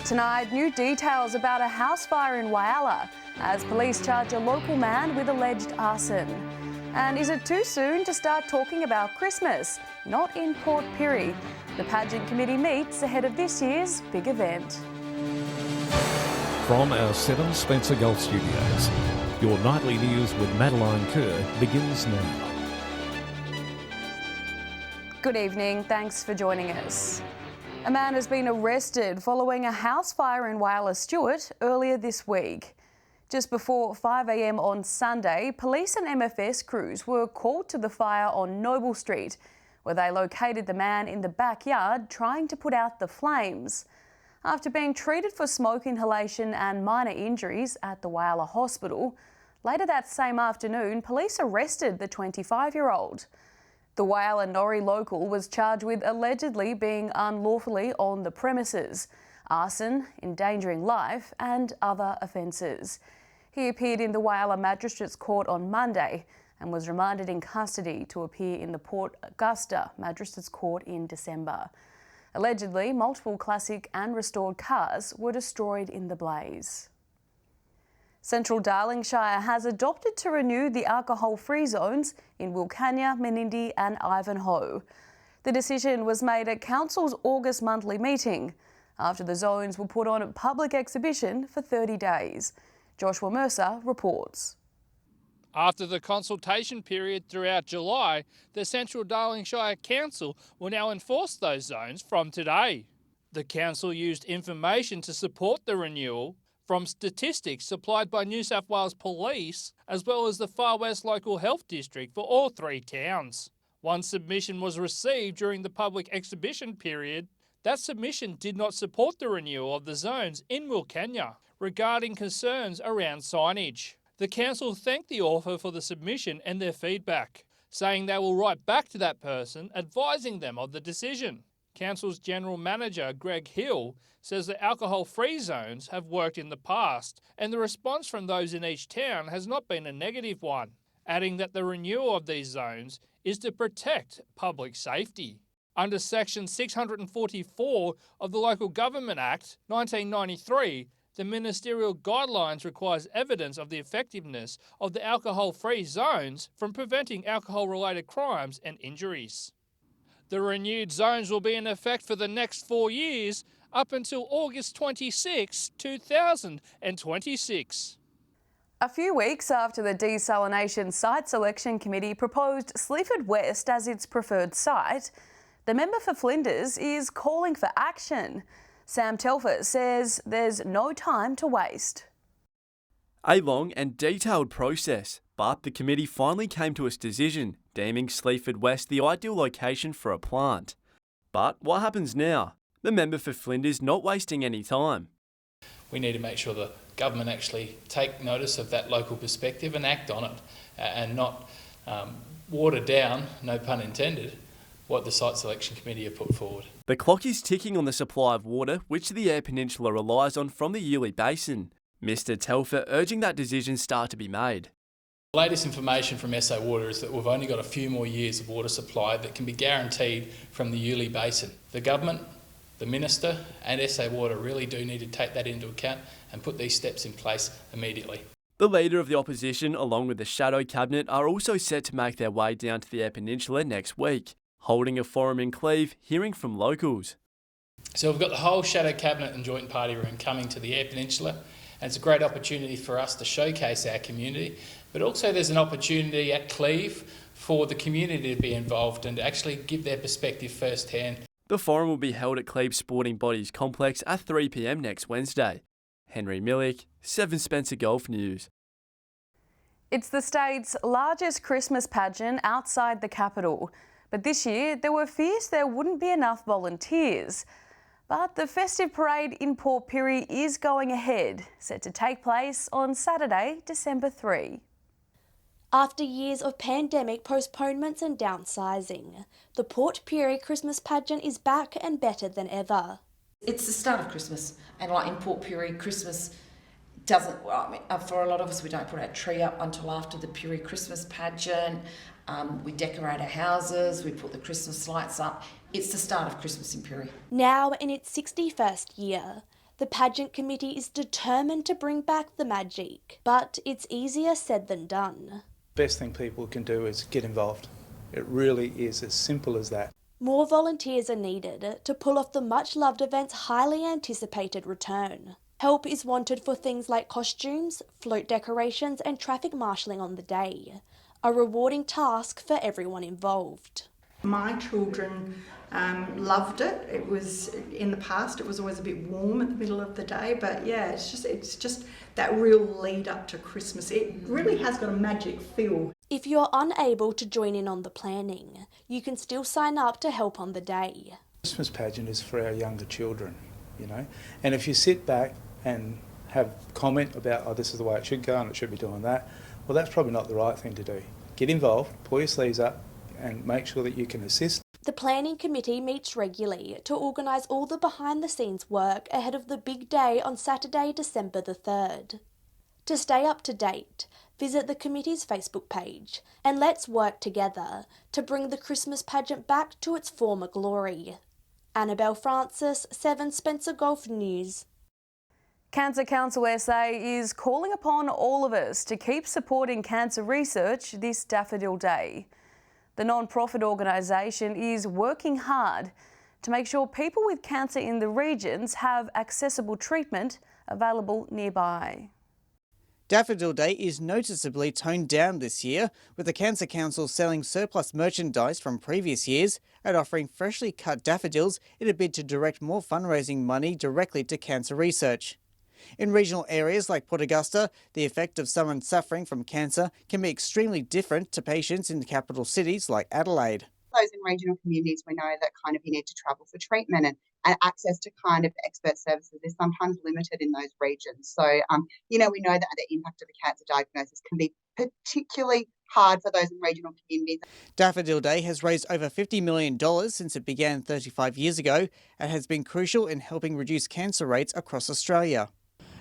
Tonight, new details about a house fire in Willa as police charge a local man with alleged arson. And is it too soon to start talking about Christmas? Not in Port Pirie. The pageant committee meets ahead of this year's big event. From our 7 Spencer Gulf studios, your nightly news with Madeline Kerr begins now. Good evening, thanks for joining us. A man has been arrested following a house fire in Willa Stewart earlier this week. Just before 5 a.m. on Sunday, police and MFS crews were called to the fire on Noble Street, where they located the man in the backyard trying to put out the flames. After being treated for smoke inhalation and minor injuries at the Willa Hospital, later that same afternoon, police arrested the 25-year-old. The Willa Norrie local was charged with allegedly being unlawfully on the premises, arson, endangering life and other offences. He appeared in the Willa Magistrates Court on Monday and was remanded in custody to appear in the Port Augusta Magistrates Court in December. Allegedly, multiple classic and restored cars were destroyed in the blaze. Central Darlingshire has adopted to renew the alcohol-free zones in Wilcannia, Menindee and Ivanhoe. The decision was made at Council's August monthly meeting after the zones were put on a public exhibition for 30 days. Joshua Mercer reports. After the consultation period throughout July, the Central Darlingshire Council will now enforce those zones from today. The council used information to support the renewal from statistics supplied by New South Wales Police, as well as the Far West Local Health District for all 3 towns. One submission was received during the public exhibition period. That submission did not support the renewal of the zones in Wilcannia regarding concerns around signage. The council thanked the author for the submission and their feedback, saying they will write back to that person advising them of the decision. Council's General Manager, Greg Hill, says that alcohol-free zones have worked in the past and the response from those in each town has not been a negative one, adding that the renewal of these zones is to protect public safety. Under Section 644 of the Local Government Act 1993, the ministerial guidelines requires evidence of the effectiveness of the alcohol-free zones from preventing alcohol-related crimes and injuries. The renewed zones will be in effect for the next 4 years, up until August 26, 2026. A few weeks after the Desalination Site Selection Committee proposed Sleaford West as its preferred site, the member for Flinders is calling for action. Sam Telfer says there's no time to waste. A long and detailed process, but the committee finally came to its decision, deeming Sleaford West the ideal location for a plant. But what happens now? The member for Flinders not wasting any time. We need to make sure the government actually take notice of that local perspective and act on it, and not water down, no pun intended, what the Site Selection Committee have put forward. The clock is ticking on the supply of water which the Eyre Peninsula relies on from the Yulee Basin. Mr Telfer urging that decisions start to be made. The latest information from SA Water is that we've only got a few more years of water supply that can be guaranteed from the Yulee Basin. The government, the Minister and SA Water really do need to take that into account and put these steps in place immediately. The Leader of the Opposition along with the Shadow Cabinet are also set to make their way down to the Eyre Peninsula next week, holding a forum in Cleve, hearing from locals. So we've got the whole Shadow Cabinet and Joint Party Room coming to the Eyre Peninsula, and it's a great opportunity for us to showcase our community, but also there's an opportunity at Cleve for the community to be involved and actually give their perspective firsthand. The forum will be held at Cleve Sporting Bodies Complex at 3 p.m. next Wednesday. Henry Millick, 7 Spencer Golf News. It's the state's largest Christmas pageant outside the capital. But this year, there were fears there wouldn't be enough volunteers. But the festive parade in Port Pirie is going ahead, set to take place on Saturday, December 3. After years of pandemic postponements and downsizing, the Port Pirie Christmas pageant is back and better than ever. It's the start of Christmas, and like in Port Pirie, Christmas doesn't, well, I mean, for a lot of us, we don't put our tree up until after the Pirie Christmas pageant. We decorate our houses, we put the Christmas lights up. It's the start of Christmas in Pirie. Now in its 61st year, The pageant committee is determined to bring back the magic, but it's easier said than done. Best thing people can do is get involved. It really is as simple as that. More volunteers are needed to pull off the much-loved event's highly anticipated return. Help is wanted for things like costumes, float decorations and traffic marshalling on the day. A rewarding task for everyone involved. My children loved it. It was, in the past, it was always a bit warm at the middle of the day, but yeah, it's just that real lead up to Christmas. It really has got a magic feel. If you're unable to join in on the planning, you can still sign up to help on the day. Christmas pageant is for our younger children, you know, and if you sit back and have comment about, oh, this is the way it should go and it should be doing that, well, that's probably not the right thing to do. Get involved, pull your sleeves up and make sure that you can assist. The planning committee meets regularly to organise all the behind-the-scenes work ahead of the big day on Saturday, December the 3rd. To stay up to date, visit the committee's Facebook page and let's work together to bring the Christmas pageant back to its former glory. Annabelle Francis, 7 Spencer Golf News. Cancer Council SA is calling upon all of us to keep supporting cancer research this Daffodil Day. The non-profit organisation is working hard to make sure people with cancer in the regions have accessible treatment available nearby. Daffodil Day is noticeably toned down this year, with the Cancer Council selling surplus merchandise from previous years and offering freshly cut daffodils in a bid to direct more fundraising money directly to cancer research. In regional areas like Port Augusta, the effect of someone suffering from cancer can be extremely different to patients in capital cities like Adelaide. Those in regional communities, we know that kind of you need to travel for treatment and access to kind of expert services is sometimes limited in those regions. So, we know that the impact of a cancer diagnosis can be particularly hard for those in regional communities. Daffodil Day has raised over $50 million since it began 35 years ago and has been crucial in helping reduce cancer rates across Australia.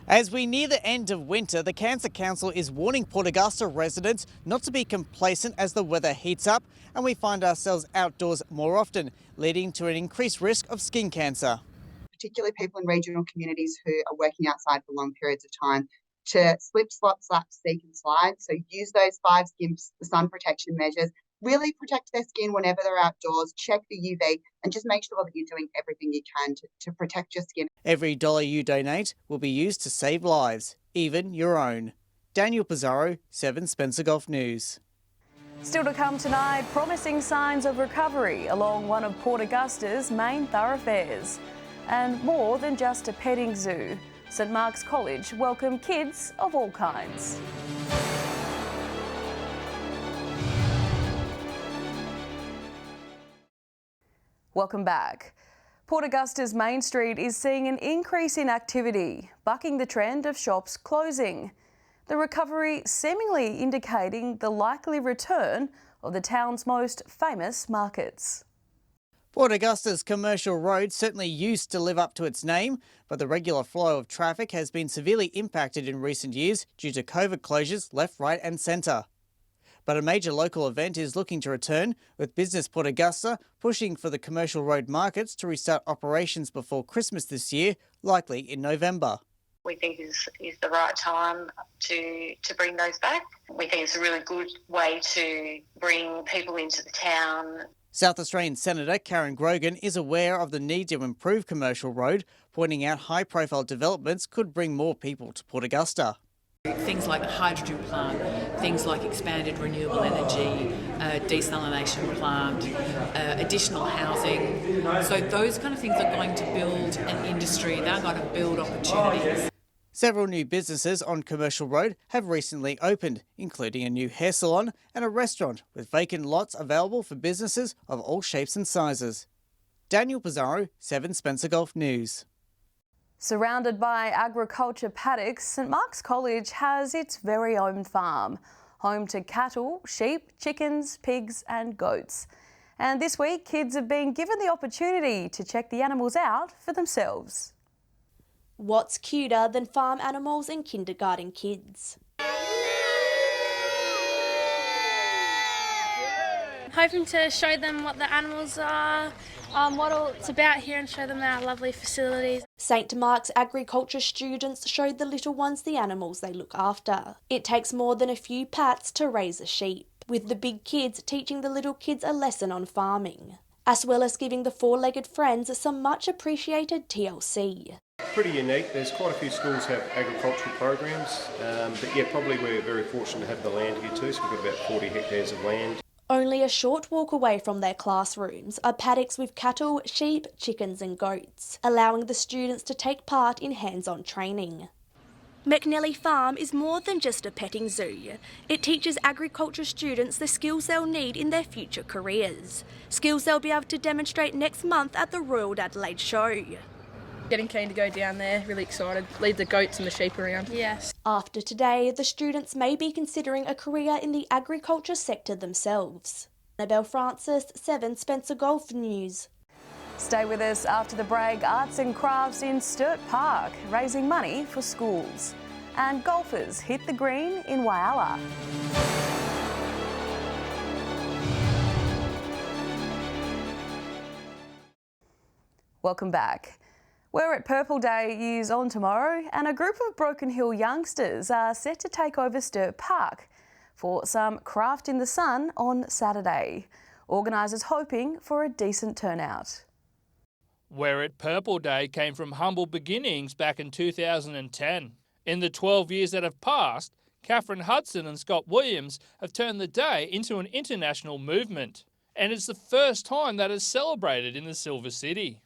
As we near the end of winter, the Cancer Council is warning Port Augusta residents not to be complacent as the weather heats up and we find ourselves outdoors more often, leading to an increased risk of skin cancer. Particularly people in regional communities who are working outside for long periods of time, to slip, slop, slap, seek and slide. So use those 5 sun protection measures. Really protect their skin whenever they're outdoors, check the UV and just make sure that you're doing everything you can to protect your skin. Every dollar you donate will be used to save lives, even your own. Daniel Pizarro, 7 Spencer Golf News. Still to come tonight, promising signs of recovery along one of Port Augusta's main thoroughfares. And more than just a petting zoo, St Mark's College welcome kids of all kinds. Welcome back. Port Augusta's Main Street is seeing an increase in activity, bucking the trend of shops closing. The recovery seemingly indicating the likely return of the town's most famous markets. Port Augusta's commercial road certainly used to live up to its name, but the regular flow of traffic has been severely impacted in recent years due to COVID closures left, right and centre. But a major local event is looking to return, with Business Port Augusta pushing for the commercial road markets to restart operations before Christmas this year, likely in November. We think is the right time to bring those back. We think it's a really good way to bring people into the town. South Australian Senator Karen Grogan is aware of the need to improve commercial road, pointing out high-profile developments could bring more people to Port Augusta. Things like a hydrogen plant, things like expanded renewable energy, desalination plant, additional housing. So those kind of things are going to build an industry, they're going to build opportunities. Several new businesses on Commercial Road have recently opened, including a new hair salon and a restaurant with vacant lots available for businesses of all shapes and sizes. Daniel Pizarro, 7 Spencer Golf News. Surrounded by agriculture paddocks, St Mark's College has its very own farm, home to cattle, sheep, chickens, pigs and goats. And this week, kids have been given the opportunity to check the animals out for themselves. What's cuter than farm animals and kindergarten kids? Hoping to show them what the animals are, what all it's about here, and show them our lovely facilities. St Mark's agriculture students showed the little ones the animals they look after. It takes more than a few pats to raise a sheep, with the big kids teaching the little kids a lesson on farming, as well as giving the four-legged friends some much appreciated TLC. Pretty unique. There's quite a few schools have agricultural programs, but yeah, probably we're very fortunate to have the land here too, so we've got about 40 hectares of land. Only a short walk away from their classrooms are paddocks with cattle, sheep, chickens and goats, allowing the students to take part in hands-on training. McNelly Farm is more than just a petting zoo. It teaches agriculture students the skills they'll need in their future careers. Skills they'll be able to demonstrate next month at the Royal Adelaide Show. Getting keen to go down there, really excited, leave the goats and the sheep around. Yes. After today, the students may be considering a career in the agriculture sector themselves. Annabelle Francis, 7 Spencer Golf News. Stay with us after the break. Arts and crafts in Sturt Park, raising money for schools. And golfers hit the green in Whyalla. Welcome back. We're at Purple Day is on tomorrow, and a group of Broken Hill youngsters are set to take over Sturt Park for some craft in the sun on Saturday. Organisers hoping for a decent turnout. We're at Purple Day came from humble beginnings back in 2010. In the 12 years that have passed, Catherine Hudson and Scott Williams have turned the day into an international movement. And it's the first time that is celebrated in the Silver City.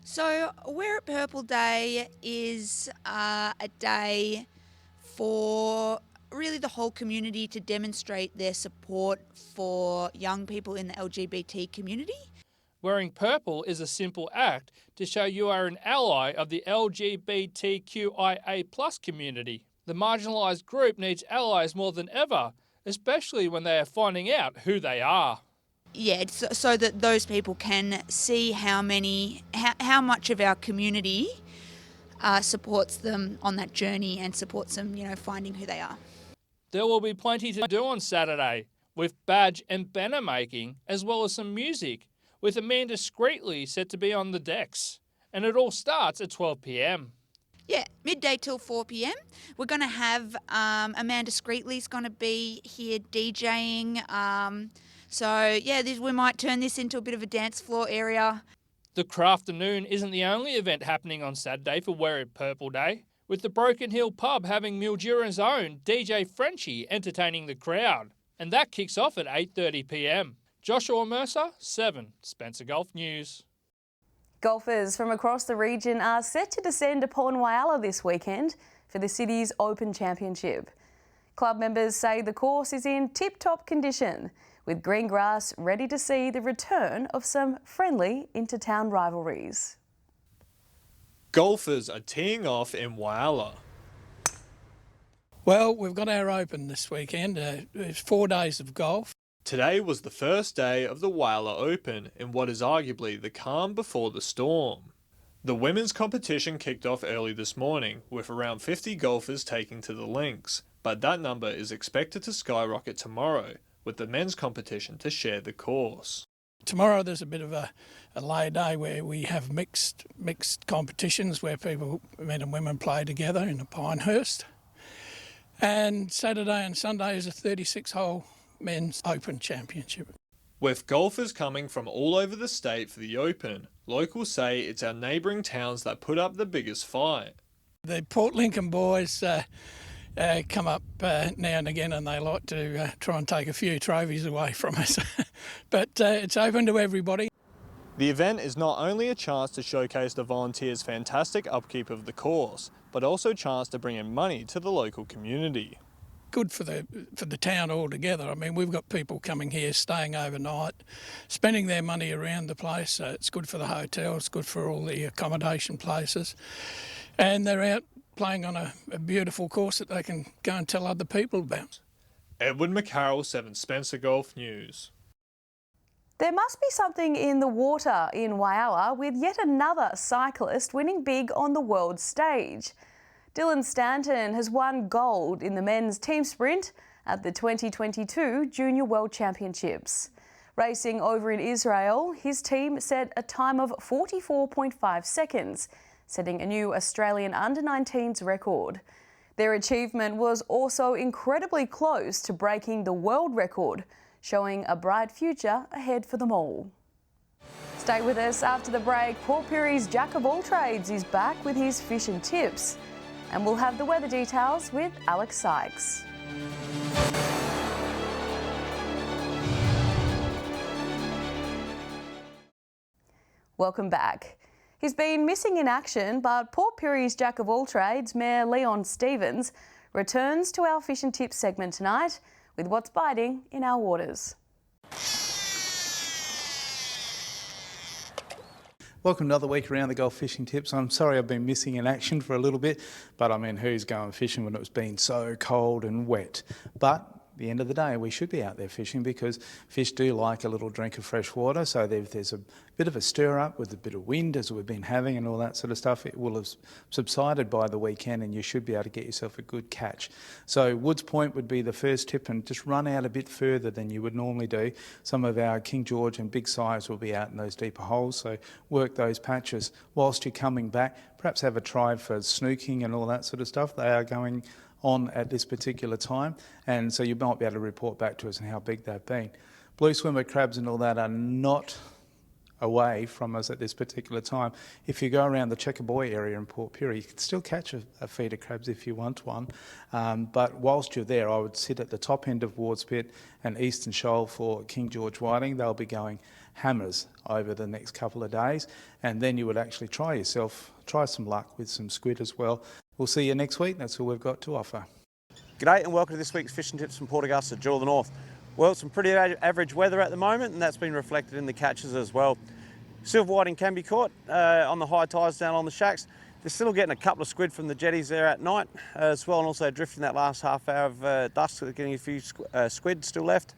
So We're at Purple Day is a day for really the whole community to demonstrate their support for young people in the LGBT community. Wearing purple is a simple act to show you are an ally of the LGBTQIA+ community. The marginalised group needs allies more than ever, especially when they are finding out who they are. Yeah, it's so that those people can see how much of our community supports them on that journey and supports them, finding who they are. There will be plenty to do on Saturday, with badge and banner making, as well as some music, with Amanda Screetley set to be on the decks. And it all starts at 12 p.m. Yeah, midday till 4 p.m. We're going to have Amanda Screetley's going to be here DJing. We might turn this into a bit of a dance floor area. The Crafternoon isn't the only event happening on Saturday for We're at Purple Day, with the Broken Hill pub having Mildura's own DJ Frenchie entertaining the crowd. And that kicks off at 8:30 p.m. Joshua Mercer, 7 Spencer Golf News. Golfers from across the region are set to descend upon Whyalla this weekend for the city's Open Championship. Club members say the course is in tip-top condition, with green grass ready to see the return of some friendly inter-town rivalries. Golfers are teeing off in Whyalla. Well, we've got our Open this weekend. It's 4 days of golf. Today was the first day of the Willa Open in what is arguably the calm before the storm. The women's competition kicked off early this morning, with around 50 golfers taking to the links, but that number is expected to skyrocket tomorrow, with the men's competition to share the course. Tomorrow there's a bit of a lay day where we have mixed competitions where men and women play together in a Pinehurst. And Saturday and Sunday is a 36-hole men's Open Championship. With golfers coming from all over the state for the Open, locals say it's our neighbouring towns that put up the biggest fight. The Port Lincoln boys come up now and again, and they like to try and take a few trophies away from us. But it's open to everybody. The event is not only a chance to showcase the volunteers' fantastic upkeep of the course, but also a chance to bring in money to the local community. Good for the town altogether. I mean, we've got people coming here, staying overnight, spending their money around the place. So it's good for the hotel, it's good for all the accommodation places. And they're out playing on a beautiful course that they can go and tell other people about. Edward McCarroll, 7 Spencer Golf News. There must be something in the water in Whyalla, with yet another cyclist winning big on the world stage. Dylan Stanton has won gold in the men's team sprint at the 2022 Junior World Championships. Racing over in Israel, his team set a time of 44.5 seconds, setting a new Australian under-19s record. Their achievement was also incredibly close to breaking the world record, showing a bright future ahead for them all. Stay with us after the break. Port Pirie's Jack of all trades is back with his fish and tips. And we'll have the weather details with Alex Sykes. Welcome back. He's been missing in action, but Port Pirie's Jack of all trades, Mayor Leon Stevens, returns to our fish and tips segment tonight with what's biting in our waters. Welcome to another week around the Gulf Fishing Tips. I'm sorry I've been missing in action for a little bit, but I mean, who's going fishing when it's been so cold and wet? But at the end of the day, we should be out there fishing because fish do like a little drink of fresh water. So if there's a bit of a stir up with a bit of wind as we've been having and all that sort of stuff, it will have subsided by the weekend and you should be able to get yourself a good catch. So Woods Point would be the first tip, and just run out a bit further than you would normally do. Some of our King George and big size will be out in those deeper holes, so work those patches. Whilst you're coming back, perhaps have a try for snooking and all that sort of stuff. They are going on at this particular time, and so you might be able to report back to us on how big they've been. Blue swimmer crabs and all that are not away from us at this particular time. If you go around the Checker Buoy area in Port Pirie, you can still catch a feed of crabs if you want one, but whilst you're there, I would sit at the top end of Wards Pit and Eastern Shoal for King George whiting. They'll be going hammers over the next couple of days, and then you would actually try some luck with some squid as well. We'll see you next week. That's all we've got to offer. G'day and welcome to this week's Fishing Tips from Port Augusta, Jewel of the North. Well, some pretty average weather at the moment, and that's been reflected in the catches as well. Silver whiting can be caught on the high tides down on the shacks. They're still getting a couple of squid from the jetties there at night as well, and also drifting that last half hour of dusk, getting a few squid still left.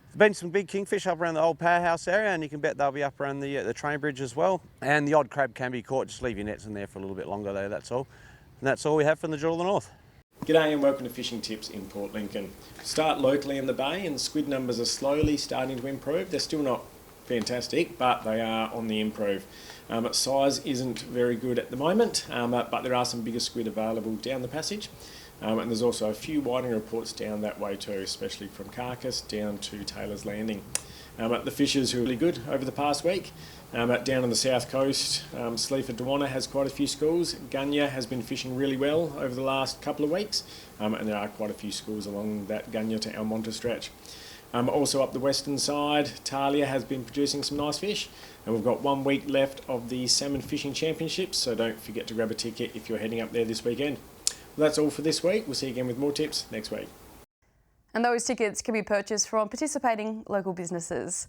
There's been some big kingfish up around the old powerhouse area, and you can bet they'll be up around the train bridge as well. And the odd crab can be caught. Just leave your nets in there for a little bit longer though, that's all. And that's all we have from the Jewel of the North. G'day and welcome to Fishing Tips in Port Lincoln. Start locally in the bay, and squid numbers are slowly starting to improve. They're still not fantastic, but they are on the improve. Size isn't very good at the moment, but there are some bigger squid available down the passage. And there's also a few whiting reports down that way too, especially from Carcass down to Taylor's Landing. The fishers were really good over the past week. Down on the south coast, Sleaford Dewana has quite a few schools. Gunya has been fishing really well over the last couple of weeks, and there are quite a few schools along that Gunya to Almonte stretch. Also up the western side, Talia has been producing some nice fish, and we've got 1 week left of the Salmon Fishing Championships, so don't forget to grab a ticket if you're heading up there this weekend. Well, that's all for this week. We'll see you again with more tips next week. And those tickets can be purchased from participating local businesses.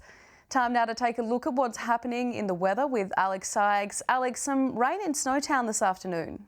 Time now to take a look at what's happening in the weather with Alex Sykes. Alex, some rain in Snowtown this afternoon.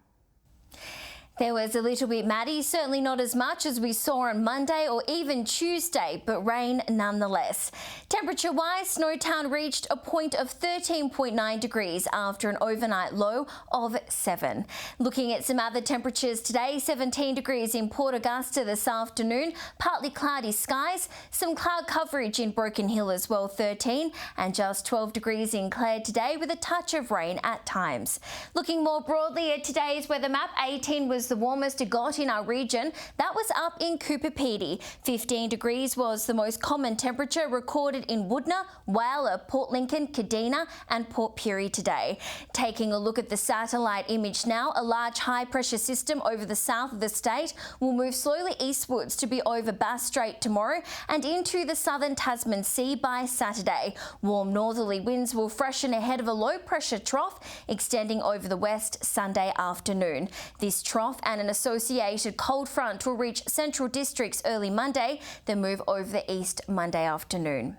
There was a little bit, Maddie, certainly not as much as we saw on Monday or even Tuesday, but rain nonetheless. Temperature-wise, Snowtown reached a point of 13.9 degrees after an overnight low of 7. Looking at some other temperatures today, 17 degrees in Port Augusta this afternoon, partly cloudy skies, some cloud coverage in Broken Hill as well, 13, and just 12 degrees in Clare today with a touch of rain at times. Looking more broadly at today's weather map, 18 was the warmest it got in our region. That was up in Cooper Pedy. 15 degrees was the most common temperature recorded in Woodner, Willa, Port Lincoln, Kadina and Port Pirie today. Taking a look at the satellite image now, a large high pressure system over the south of the state will move slowly eastwards to be over Bass Strait tomorrow and into the southern Tasman Sea by Saturday. Warm northerly winds will freshen ahead of a low pressure trough extending over the west Sunday afternoon. This trough and an associated cold front will reach central districts early Monday, then move over the east Monday afternoon.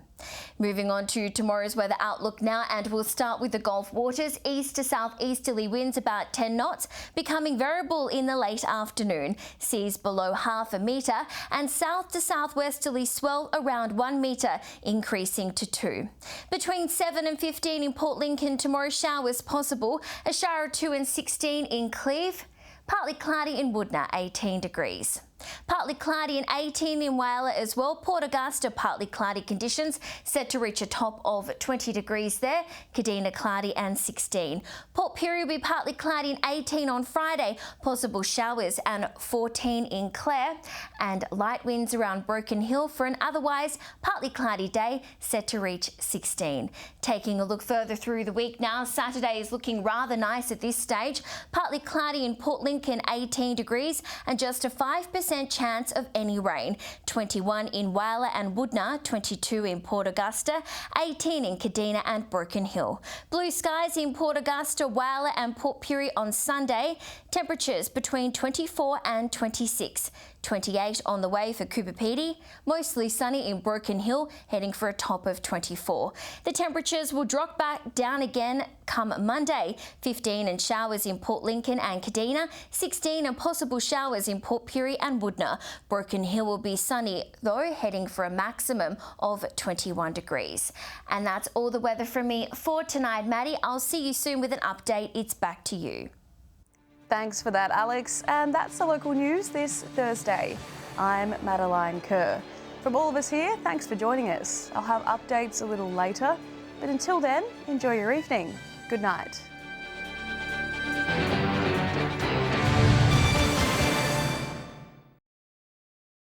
Moving on to tomorrow's weather outlook now, and we'll start with the Gulf waters. East to southeasterly winds about 10 knots, becoming variable in the late afternoon. Seas below half a metre, and south to southwesterly swell around 1 metre, increasing to 2. Between 7 and 15 in Port Lincoln tomorrow, showers possible. A shower or 2 and 16 in Cleve. Partly cloudy in Woodner, 18 degrees. Partly cloudy and 18 in Willa as well. Port Augusta, partly cloudy conditions, set to reach a top of 20 degrees there. Kadina, cloudy and 16. Port Pirie will be partly cloudy and 18 on Friday. Possible showers and 14 in Clare. And light winds around Broken Hill for an otherwise partly cloudy day, set to reach 16. Taking a look further through the week now, Saturday is looking rather nice at this stage. Partly cloudy in Port Lincoln, 18 degrees, and just a 5% chance of any rain. 21 in Willa and Woodna, 22 in Port Augusta, 18 in Kadina and Broken Hill. Blue skies in Port Augusta, Willa and Port Pirie on Sunday. Temperatures between 24 and 26. 28 on the way for Cooper Pedy, mostly sunny in Broken Hill, heading for a top of 24. The temperatures will drop back down again come Monday. 15 and showers in Port Lincoln and Kadina, 16 and possible showers in Port Pirie and Woodna. Broken Hill will be sunny though, heading for a maximum of 21 degrees. And that's all the weather from me for tonight, Maddie. I'll see you soon with an update. It's back to you. Thanks for that, Alex. And that's the local news this Thursday. I'm Madeline Kerr. From all of us here, thanks for joining us. I'll have updates a little later, but until then, enjoy your evening. Good night.